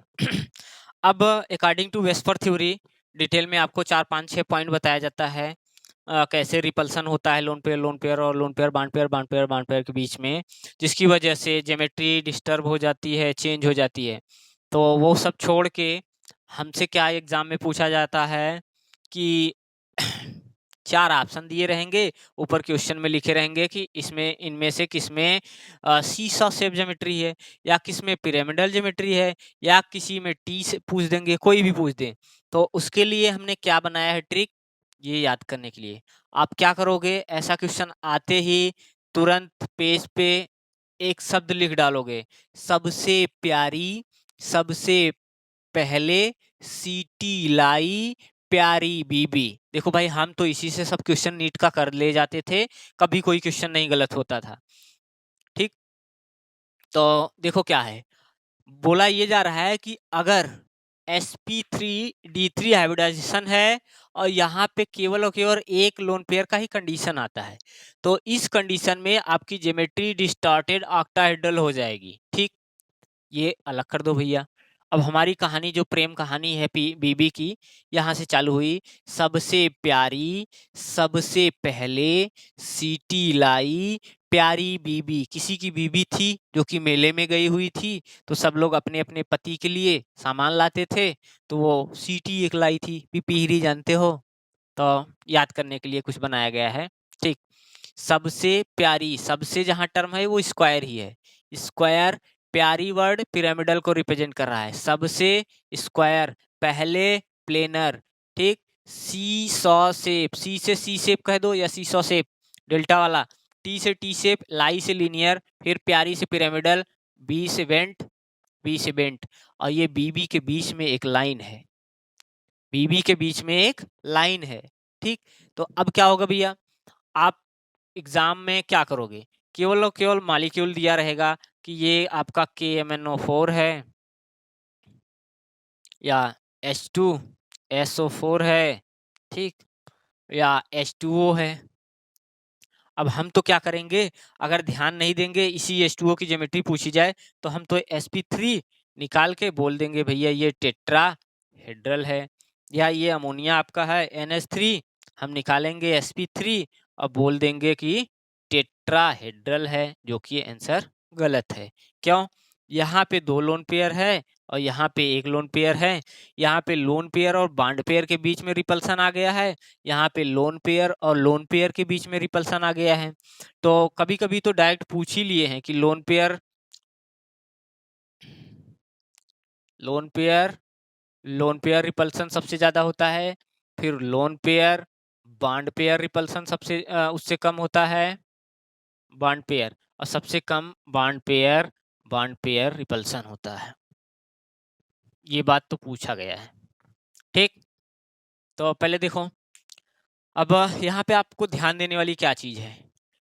अब according to VSEPR theory detail में आपको 4 5 6 पॉइंट बताया जाता है। कैसे रिपल्सन होता है लोन पेयर और लोन पेयर बाउंड पेयर के बीच में, जिसकी वजह से ज्योमेट्री डिस्टर्ब हो जाती है, चेंज हो जाती है। तो वो सब छोड़ के हमसे क्या एग्जाम में पूछा जाता है कि 4 ऑप्शन दिए रहेंगे, ऊपर क्वेश्चन में लिखे रहेंगे कि इसमें इनमें से किसमें सीसॉ शेप ज्योमेट्री है, या किसमें पिरामिडल ज्योमेट्री है, या किसी में टी से पूछ देंगे, कोई भी पूछ दें। तो उसके लिए हमने क्या बनाया है ट्रिक, ये याद करने के लिए आप क्या करोगे, ऐसा क्वेश्चन आते ही तुरंत पेज पे एक शब्द लिख डालोगे, सबसे प्यारी, सबसे पहले सीटी लाई प्यारी बीबी। देखो भाई, हम तो इसी से सब क्वेश्चन नीट का कर ले जाते थे, कभी कोई क्वेश्चन नहीं गलत होता था। ठीक, तो देखो क्या है, बोला ये जा रहा है कि अगर sp3d3 हाइब्रिडाइजेशन है और यहाँ पे केवल और केवल एक लोन पेयर का ही कंडीशन आता है, तो इस कंडीशन में आपकी ज्योमेट्री डिस्टॉर्टेड ऑक्टाहेड्रल हो जाएगी। ठीक, ये अलग कर दो भैया। अब हमारी कहानी जो प्रेम कहानी है बीबी की, यहाँ से चालू हुई, सबसे प्यारी, सबसे पहले सीटी लाई प्यारी बीबी। किसी की बीबी थी जो कि मेले में गई हुई थी, तो सब लोग अपने अपने पति के लिए सामान लाते थे, तो वो सीटी एक लाई थी, पिपीहरी जानते हो, तो याद करने के लिए कुछ बनाया गया है। ठीक, सबसे प्यारी, सबसे जहां टर्म है वो स्क्वायर ही है, स्क्वायर प्यारी वर्ड पिरामिडल को रिप्रेजेंट कर रहा है, सबसे स्क्वायर पहले प्लेनर। ठीक, सी सॉ शेप, सी से सी शेप कह दो या सी सॉ शेप डेल्टा वाला, टी से टी शेप, लाई से लीनियर, फिर प्यारी से पिरामिडल, बी से वेंट, बी से बेंट, और ये बीबी के बीच में एक लाइन है, बीबी के बीच में एक लाइन है। ठीक, तो अब क्या होगा भैया, आप एग्जाम में क्या करोगे, केवल और केवल मॉलिक्यूल दिया रहेगा कि ये आपका KMnO4 है, या H2SO4 है, ठीक, या H2O है। अब हम तो क्या करेंगे, अगर ध्यान नहीं देंगे, इसी H2O की ज्योमेट्री पूछी जाए तो हम तो sp3 निकाल के बोल देंगे भैया ये टेट्रा हेड्रल है, या ये अमोनिया आपका है NH3, हम निकालेंगे sp3 और बोल देंगे कि टेट्रा हेड्रल है, जो कि आंसर गलत है। क्यों, यहाँ पे 2 लोन पेयर है और यहाँ पे एक लोन पेयर है, यहाँ पे लोन पेयर और बॉन्ड पेयर के बीच में रिपल्सन आ गया है, यहाँ पे लोन पेयर और लोन पेयर के बीच में रिपल्सन आ गया है। तो कभी कभी तो डायरेक्ट पूछ ही लिए हैं कि lone pair lone pair repulsion सबसे ज्यादा होता है, फिर lone pair bond pair repulsion सबसे उससे कम होता है, बॉन्ड पेयर, और सबसे कम बॉन्ड पेयर रिपल्सन होता है। ये बात तो पूछा गया है। ठीक, तो पहले देखो, अब यहाँ पे आपको ध्यान देने वाली क्या चीज है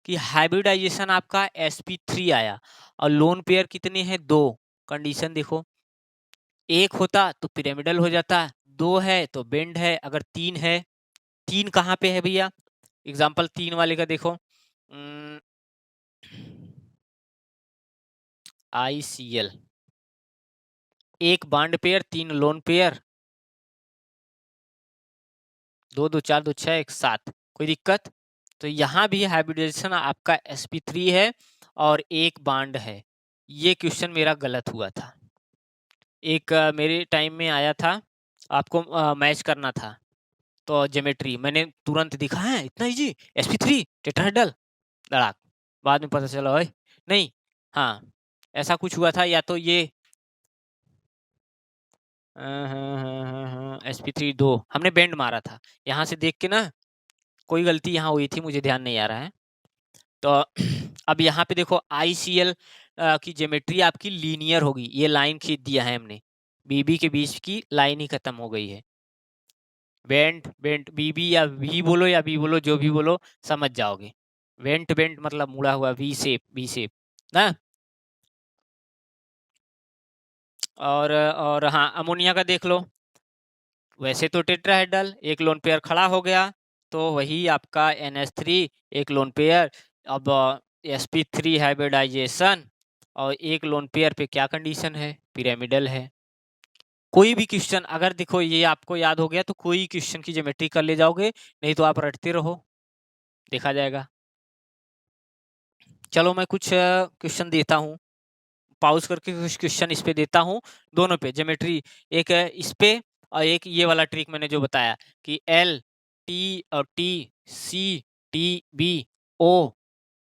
कि हाइब्रिडाइजेशन आपका sp3 आया और लोन पेयर कितने हैं, 2। कंडीशन देखो, एक होता तो पिरामिडल हो जाता, 2 है तो बेंड है, अगर 3 है, 3 कहाँ पे है भैया, एग्जाम्पल 3 वाले का देखो, ICL, एक बॉन्ड पेयर, 3 लोन पेयर, 2 2 4 2 6 1 7, कोई दिक्कत? तो यहाँ भी हाइब्रिडाइजेशन आपका sp3 है और एक बॉन्ड है। ये क्वेश्चन मेरा गलत हुआ था, एक मेरे टाइम में आया था, आपको मैच करना था, तो ज्योमेट्री मैंने तुरंत दिखा है, इतना इजी, sp3 टेट्राहेड्रल, लड़ाक, बाद में पता चला ओए नहीं, हाँ ऐसा कुछ हुआ था, या तो ये sp3 2 हमने बेंड मारा था, यहाँ से देख के ना कोई गलती यहाँ हुई थी, मुझे ध्यान नहीं आ रहा है। तो अब यहाँ पे देखो ICL की ज्योमेट्री आपकी लीनियर होगी, ये लाइन खींच दिया है हमने, बीबी के बीच की लाइन ही खत्म हो गई है, वेंट बेंट बीबी, या वी बोलो या बी बोलो, जो भी बोलो समझ जाओगे, वेंट बेंट मतलब मुड़ा हुआ वी शेप ना। और हाँ, अमोनिया का देख लो, वैसे तो टेट्राहेड्रल, एक लोन पेयर खड़ा हो गया, तो वही आपका NH3 एक लोन पेयर। अब sp3 हाइब्रिडाइजेशन और एक लोन पेयर पे क्या कंडीशन है, पिरामिडल है। कोई भी क्वेश्चन अगर देखो ये आपको याद हो गया तो कोई क्वेश्चन की ज्योमेट्री कर ले जाओगे, नहीं तो आप रटते रहो, देखा जाएगा। चलो मैं कुछ क्वेश्चन देता हूँ, पॉज करके कुछ क्वेश्चन इस पे देता हूँ, दोनों पे ज्योमेट्री, एक है इस पे और एक ये वाला ट्रिक मैंने जो बताया कि LTCTBO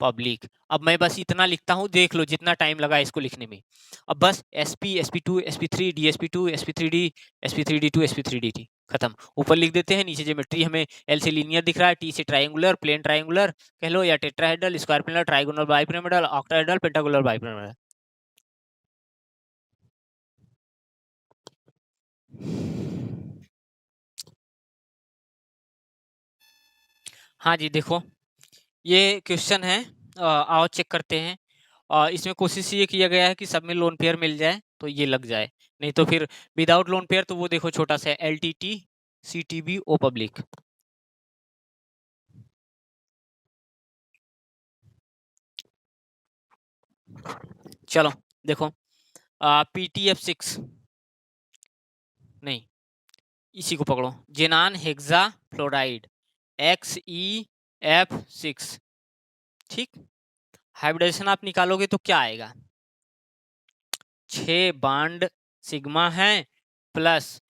पब्लिक। अब मैं बस इतना लिखता हूँ, देख लो जितना टाइम लगा इसको लिखने में। अब बस SP SP2 SP3 DSP2 SP3D SP3D2 SP3DT खत्म। ऊपर लिख देते हैं, नीचे ज्योमेट्री हमें L से लीनियर दिख रहा है, T से ट्रायंगुलर, प्लेन ट्रायंगुलर कह लो, या tetrahedral, square planar, trigonal bipyramidal, octahedral, pentagonal bipyramidal. हाँ जी, देखो ये क्वेश्चन है, आओ चेक करते हैं। इसमें कोशिश ये किया गया है कि सब में लोन पेयर मिल जाए तो ये लग जाए, नहीं तो फिर विदाउट लोन पेयर तो वो देखो छोटा सा LTT CTB O पब्लिक। चलो देखो, PTF6 नहीं, इसी को पकड़ो, जेनान हेक्सा फ्लोराइड XeF6, ठीक। हाइब्रिडाइजेशन आप निकालोगे तो क्या आएगा, 6 बांड सिग्मा है प्लस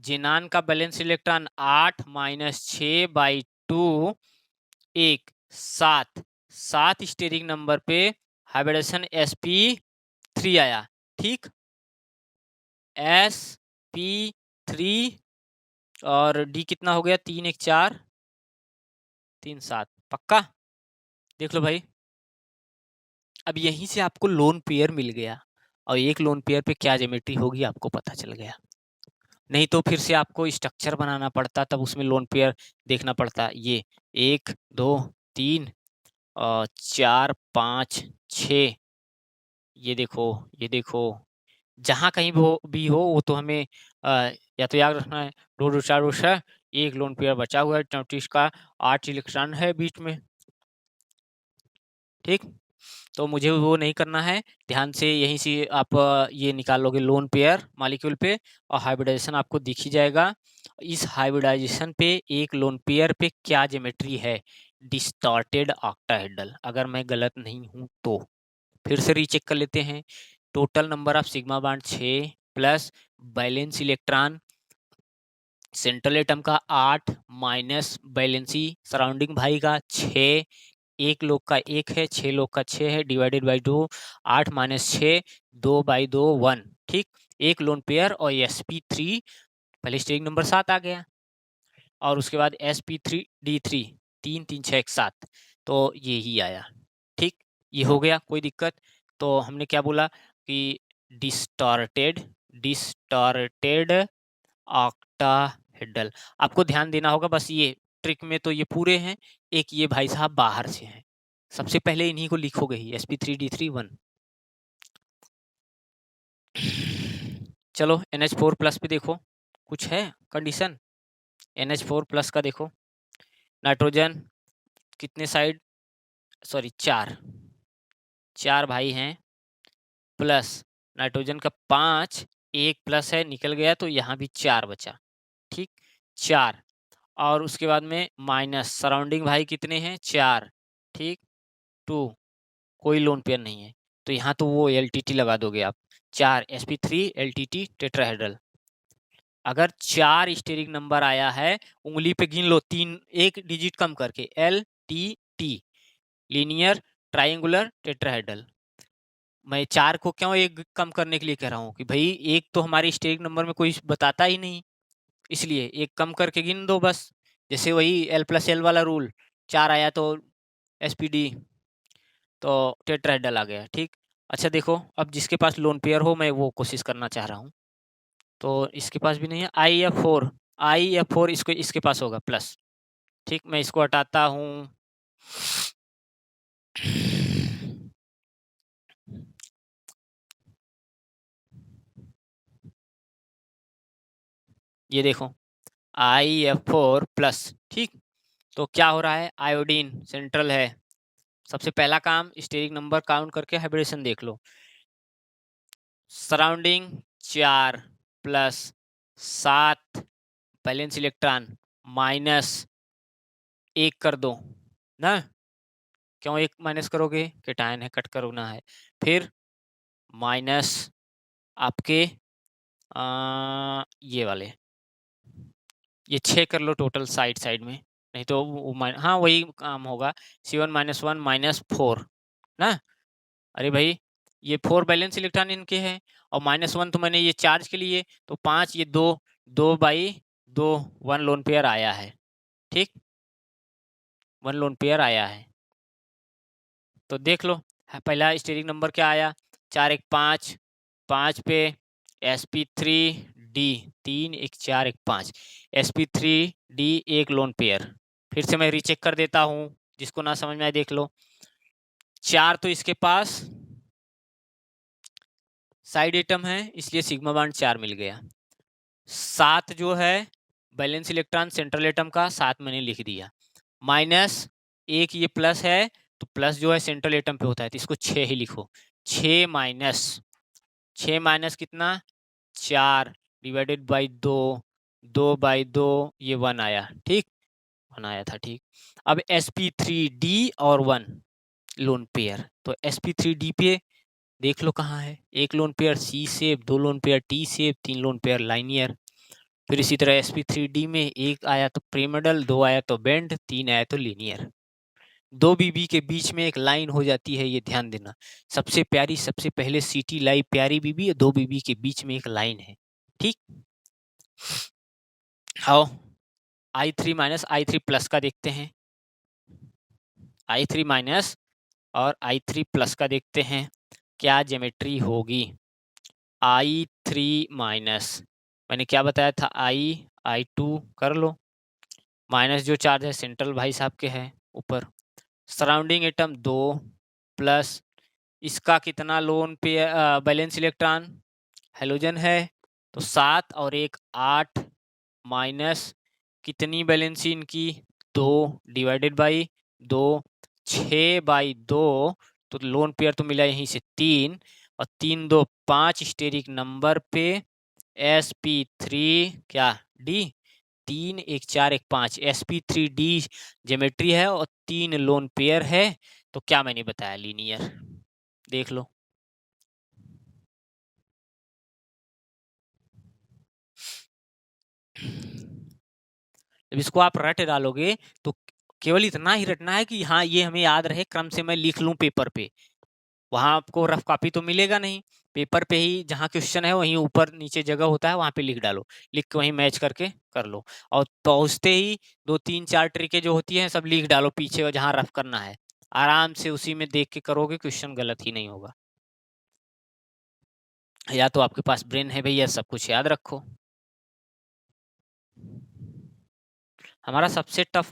जिनान का valence electron 8 minus 6/2 1 7 7 steric number पे हाइब्रिडेशन sp3 आया, ठीक। sp3 और d कितना हो गया, 3 1 4 3 7, पक्का देख लो भाई। अब यहीं से आपको लोन पेयर मिल गया और एक लोन पेयर पे क्या ज्योमेट्री होगी आपको पता चल गया, नहीं तो फिर से आपको स्ट्रक्चर बनाना पड़ता, तब उसमें लोन पेयर देखना पड़ता। ये 1 2 3 और 4 5 6, ये देखो जहाँ कहीं भी हो वो तो हमें या तो याद रखना है, दो दो चार है, एक लोन पेयर बचा हुआ है 34 का, 8 इलेक्ट्रॉन है बीच में, ठीक। तो मुझे वो नहीं करना है, ध्यान से यहीं से आप ये निकाल लोगे लोन पेयर मॉलिक्यूल पे और हाइब्रिडाइजेशन आपको दिख ही जाएगा। इस हाइब्रिडाइजेशन पे एक लोन पेयर पे क्या ज्योमेट्री है, डिस्टॉर्टेड ऑक्टाहेड्रल, अगर मैं गलत नहीं हूं तो। फिर से रीचेक कर लेते हैं, total number of sigma bond 6 plus balance electron central atom का 8 माइनस बैलेंसी सराउंडिंग भाई का 6, एक लोग का 1 है, 6 लोग का 6 है, डिवाइडेड बाई 2, 8 माइनस 6 2/2 1, ठीक। एक लोन पेयर और sp3 पहले स्टेरिक नंबर 7 आ गया और उसके बाद sp3d3 3 3 6 1 7, तो ये ही आया, ठीक। ये हो गया, कोई दिक्कत। तो हमने क्या बोला कि डिस्टॉर्टेड डिस्टॉर्टेड ऑक्टाहेड्रल, आपको ध्यान देना होगा बस, ये ट्रिक में तो ये पूरे हैं, एक ये भाई साहब बाहर से हैं, सबसे पहले इन्हीं को लिखोगे ही, sp3d3 1। चलो NH4 प्लस पे देखो, कुछ है कंडीशन, NH4 प्लस का देखो, नाइट्रोजन कितने साइड, सॉरी 4 4 भाई हैं, प्लस नाइट्रोजन का 5, एक प्लस है निकल गया तो यहाँ भी 4 बचा, ठीक 4, और उसके बाद में माइनस सराउंडिंग भाई कितने हैं 4, ठीक 2, कोई लोन पेयर नहीं है तो यहाँ तो वो LTT लगा दोगे आप, 4 sp3 LTT टेट्राहेड्रल। अगर 4 स्टेरिक नंबर आया है, उंगली पे गिन लो, 3 एक डिजिट कम करके, LTT लीनियर ट्राइंगुलर टेट्राहेड्रल। मैं 4 को क्यों एक कम करने के लिए कह रहा हूँ कि भाई एक तो हमारे स्टेरिक नंबर में कोई बताता ही नहीं, इसलिए एक कम करके गिन दो बस, जैसे वही L+L वाला रूल, 4 आया तो SPD तो टेट्राहेड्रल आ गया, ठीक। अच्छा देखो, अब जिसके पास लोन पेयर हो मैं वो कोशिश करना चाह रहा हूँ, तो इसके पास भी नहीं है, IF4 इसको इसके पास होगा प्लस, ठीक। मैं इसको हटाता हूँ, ये देखो IF4 प्लस, ठीक। तो क्या हो रहा है, आयोडीन सेंट्रल है। सबसे पहला काम स्टेरिक नंबर काउंट करके हाइब्रिडेशन देख लो। Surrounding 4 plus 7 valence electron minus 1 कर दो ना, क्यों 1 माइनस करोगे, केटायन है, कट करना है। फिर माइनस आपके ये वाले, ये 6 कर लो टोटल साइड साइड में, नहीं तो हाँ वही काम होगा। C1 -1 -4 ना। अरे भाई ये 4 बैलेंस इलेक्ट्रॉन इनके हैं और -1 तो मैंने ये चार्ज के लिए, तो 5 ये 2 2/2 1 लोन पेयर आया है, ठीक, 1 लोन पेयर आया है। तो देख लो पहला स्टेरिक नंबर क्या आया, 4 1 5, 5 पे sp3d 3 1 4 1 5 sp3d 1 लोन पेयर। फिर से मैं रीचेक कर देता हूँ, जिसको ना समझ में आए देख लो। 4 तो इसके पास साइड एटम है, इसलिए सिग्मा बॉन्ड 4 मिल गया। 7 जो है बैलेंस इलेक्ट्रॉन सेंट्रल एटम का, 7 मैंने लिख दिया। -1 ये प्लस है, तो प्लस जो है सेंट्रल एटम पे होता है, तो इसको 6 ही लिखो। 6 माइनस कितना, 4 डिवाइडेड बाई 2, 2/2 ये 1 आया, ठीक, 1 आया था, ठीक। अब sp3d और 1 लोन पेयर, तो sp3d पे देख लो कहाँ है, 1 lone pair C shape, 2 lone pair T shape, 3 lone pair linear. फिर इसी तरह sp3d में 1 आया तो पिरामिडल, 2 आया तो बेंड, 3 आया तो लीनियर। 2 बीबी के बीच में एक लाइन हो जाती है, ये ध्यान देना। सबसे प्यारी, सबसे पहले CT लाई प्यारी बीबी, 2 बीबी के बीच में एक लाइन है, ठीक। आओ I3 माइनस I3 प्लस का देखते हैं, I3 माइनस और I3 प्लस का देखते हैं क्या ज्योमेट्री होगी। I3 माइनस मैंने क्या बताया था, I2 कर लो, माइनस जो चार्ज है सेंट्रल भाई साहब के है ऊपर। सराउंडिंग एटम 2 प्लस इसका कितना लोन पे बैलेंस इलेक्ट्रॉन, हेलोजन है, तो 7 और 1 8 माइनस कितनी बैलेंसी इनकी, 2 डिवाइडेड बाई 2, 6/2, तो लोन पेयर तो मिला यहीं से 3 और 3 2 5 स्टेरिक नंबर पे sp3 क्या d 3 1 4 1 5 sp3d ज्योमेट्री है और 3 लोन पेयर है, तो क्या मैंने बताया, लीनियर। देख लो जब इसको आप रट डालोगे तो केवल इतना ही रटना है कि हाँ ये हमें याद रहे, क्रम से मैं लिख लूं पेपर पे, वहां आपको रफ कॉपी तो मिलेगा नहीं, पेपर पे ही जहाँ क्वेश्चन है वहीं ऊपर नीचे जगह होता है, वहां पे लिख डालो, लिख के वहीं मैच करके कर लो। और पहुंचते ही 2 3 4 ट्रिकें जो होती हैं सब लिख डालो पीछे जहाँ रफ करना है, आराम से उसी में देख के करोगे, क्वेश्चन गलत ही नहीं होगा। या तो आपके पास ब्रेन है भैया, सब कुछ याद रखो। हमारा सबसे टफ